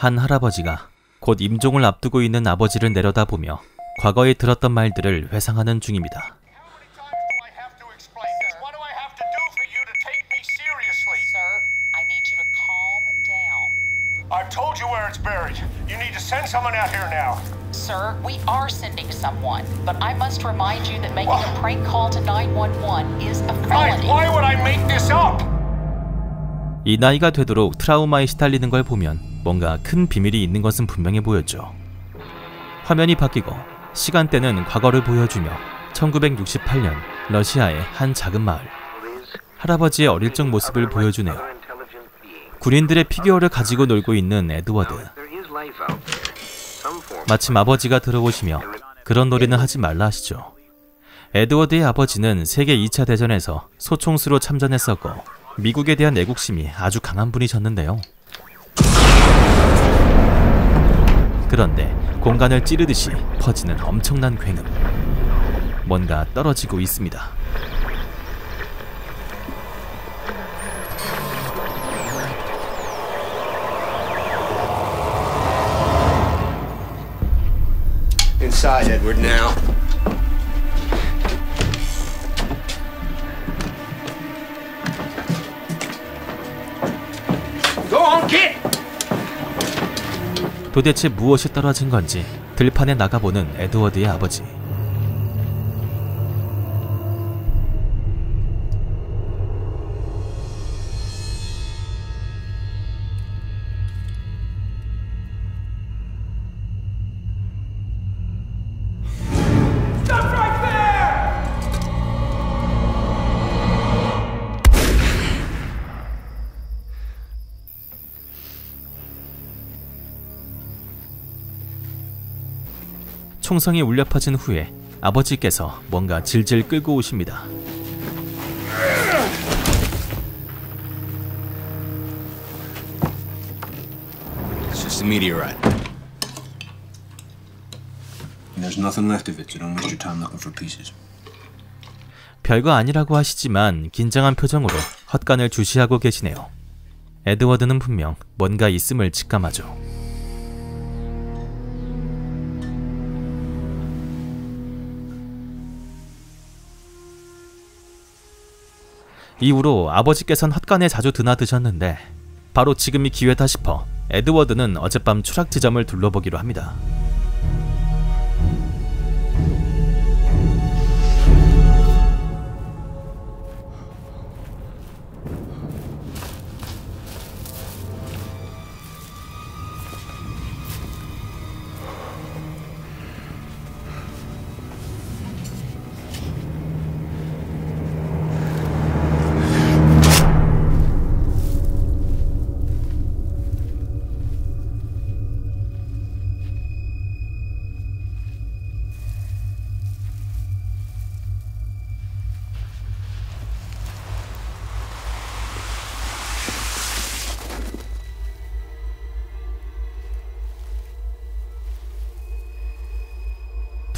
한 할아버지가 곧 임종을 앞두고 있는 아버지를 내려다보며 과거에 들었던 말들을 회상하는 중입니다. I've told you where it's buried. You need to send someone out here now. Sir, we are sending someone, but I must remind you that making a prank call to 911 is a felony. Why would I make this up? 이 나이가 되도록 트라우마에 시달리는 걸 보면 뭔가 큰 비밀이 있는 것은 분명해 보였죠. 화면이 바뀌고 시간대는 과거를 보여주며 1968년 러시아의 한 작은 마을. 할아버지의 어릴 적 모습을 보여주네요. 군인들의 피규어를 가지고 놀고 있는 에드워드. 마침 아버지가 들어오시며 그런 놀이는 하지 말라 하시죠. 에드워드의 아버지는 세계 2차 대전에서 소총수로 참전했었고 미국에 대한 애국심이 아주 강한 분이셨는데요. 그런데 공간을 찌르듯이 퍼지는 엄청난 굉음. 뭔가 떨어지고 있습니다. Inside, Edward, now. Go on, kid! 도대체 무엇이 떨어진 건지 들판에 나가보는 에드워드의 아버지. 총성이 울려 퍼진 후에 아버지께서 뭔가 질질 끌고 오십니다. It's just a meteorite. There's nothing left of it, so don't waste your time looking for pieces. 별거 아니라고 하시지만 긴장한 표정으로 헛간을 주시하고 계시네요. 에드워드는 분명 뭔가 있음을 직감하죠. 이후로 아버지께선 헛간에 자주 드나드셨는데 바로 지금이 기회다 싶어 에드워드는 어젯밤 추락 지점을 둘러보기로 합니다.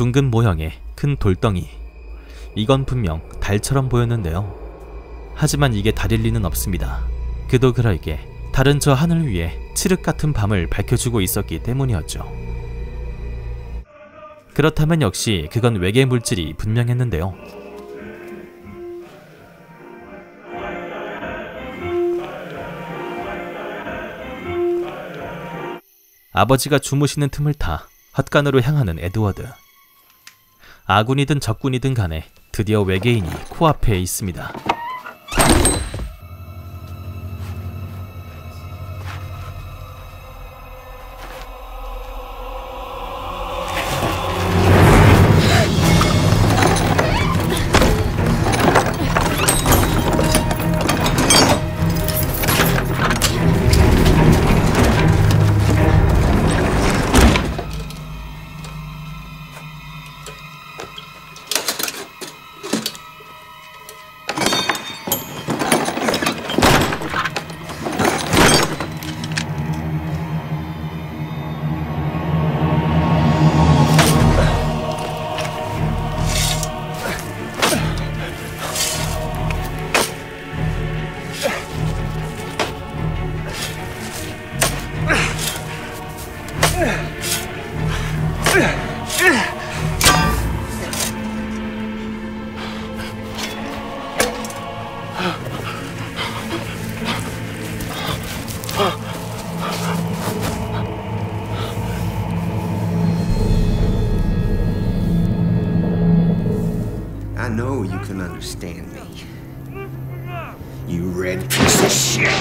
둥근 모형의 큰 돌덩이. 이건 분명 달처럼 보였는데요. 하지만 이게 달일 리는 없습니다. 그도 그럴 게 달은 저 하늘 위에 칠흑 같은 밤을 밝혀주고 있었기 때문이었죠. 그렇다면 역시 그건 외계 물질이 분명했는데요. 아버지가 주무시는 틈을 타 헛간으로 향하는 에드워드. 아군이든 적군이든 간에 드디어 외계인이 코앞에 있습니다. I know you can understand me. You red piece of shit.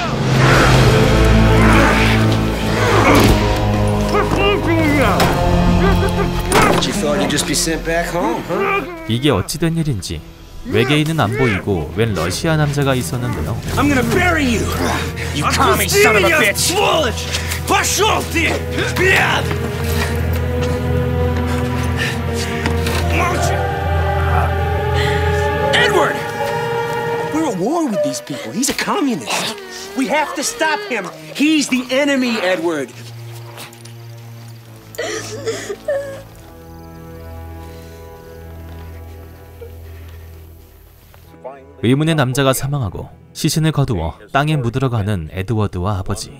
You thought you'd just be sent back home, huh? 이게 어찌된 일인지 외계인은 안 보이고 웬 러시아 남자가 있었는데요. I'm gonna bury you. You commie son of a bitch. Пошел ты! Edward! We're at war with these people. He's a communist. We have to stop him. He's the enemy, Edward. 의문의 남자가 사망하고 시신을 거두어 땅에 묻으러가는 에드워드와 아버지.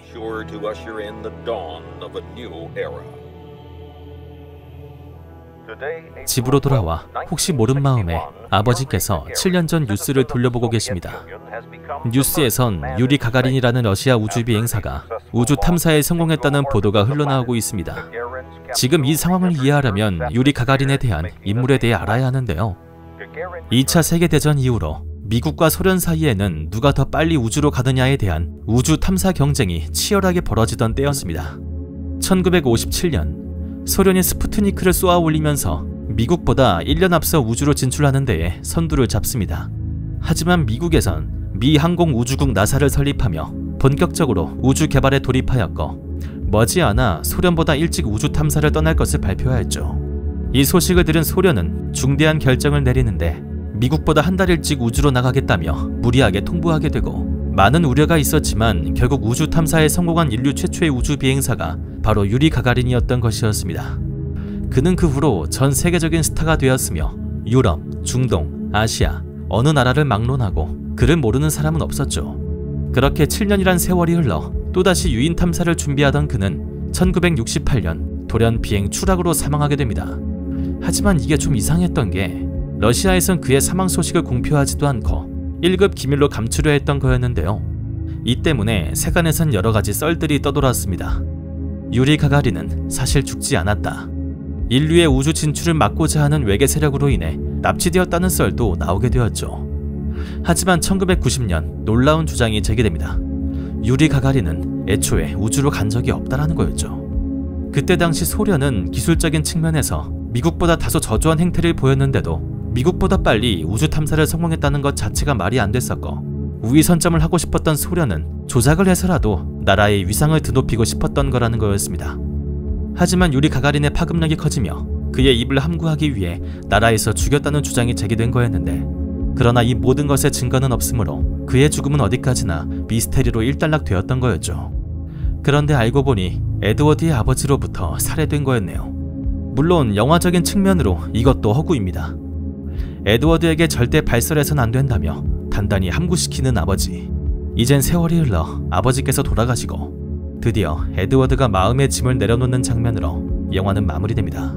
집으로 돌아와 혹시 모른 마음에 아버지께서 7년 전 뉴스를 돌려보고 계십니다. 뉴스에선 유리 가가린이라는 러시아 우주 비행사가 우주 탐사에 성공했다는 보도가 흘러나오고 있습니다. 지금 이 상황을 이해하려면 유리 가가린에 대한 인물에 대해 알아야 하는데요. 2차 세계대전 이후로 미국과 소련 사이에는 누가 더 빨리 우주로 가느냐에 대한 우주 탐사 경쟁이 치열하게 벌어지던 때였습니다. 1957년 소련이 스푸트니크를 쏘아 올리면서 미국보다 1년 앞서 우주로 진출하는 데에 선두를 잡습니다. 하지만 미국에선 미 항공우주국 나사를 설립하며 본격적으로 우주 개발에 돌입하였고 머지않아 소련보다 일찍 우주 탐사를 떠날 것을 발표하였죠. 이 소식을 들은 소련은 중대한 결정을 내리는데 미국보다 한 달 일찍 우주로 나가겠다며 무리하게 통보하게 되고 많은 우려가 있었지만 결국 우주 탐사에 성공한 인류 최초의 우주 비행사가 바로 유리 가가린이었던 것이었습니다. 그는 그 후로 전 세계적인 스타가 되었으며 유럽, 중동, 아시아 어느 나라를 막론하고 그를 모르는 사람은 없었죠. 그렇게 7년이란 세월이 흘러 또다시 유인 탐사를 준비하던 그는 1968년 돌연 비행 추락으로 사망하게 됩니다. 하지만 이게 좀 이상했던 게 러시아에선 그의 사망 소식을 공표하지도 않고 1급 기밀로 감추려 했던 거였는데요. 이 때문에 세간에선 여러가지 썰들이 떠돌았습니다. 유리 가가린은 사실 죽지 않았다. 인류의 우주 진출을 막고자 하는 외계 세력으로 인해 납치되었다는 썰도 나오게 되었죠. 하지만 1990년 놀라운 주장이 제기됩니다. 유리 가가린은 애초에 우주로 간 적이 없다라는 거였죠. 그때 당시 소련은 기술적인 측면에서 미국보다 다소 저조한 행태를 보였는데도 미국보다 빨리 우주 탐사를 성공했다는 것 자체가 말이 안 됐었고 우위 선점을 하고 싶었던 소련은 조작을 해서라도 나라의 위상을 드높이고 싶었던 거라는 거였습니다. 하지만 유리 가가린의 파급력이 커지며 그의 입을 함구하기 위해 나라에서 죽였다는 주장이 제기된 거였는데 그러나 이 모든 것에 증거는 없으므로 그의 죽음은 어디까지나 미스테리로 일단락되었던 거였죠. 그런데 알고 보니 에드워드의 아버지로부터 살해된 거였네요. 물론 영화적인 측면으로 이것도 허구입니다. 에드워드에게 절대 발설해선 안 된다며 단단히 함구시키는 아버지. 이젠 세월이 흘러 아버지께서 돌아가시고 드디어 에드워드가 마음의 짐을 내려놓는 장면으로 영화는 마무리됩니다.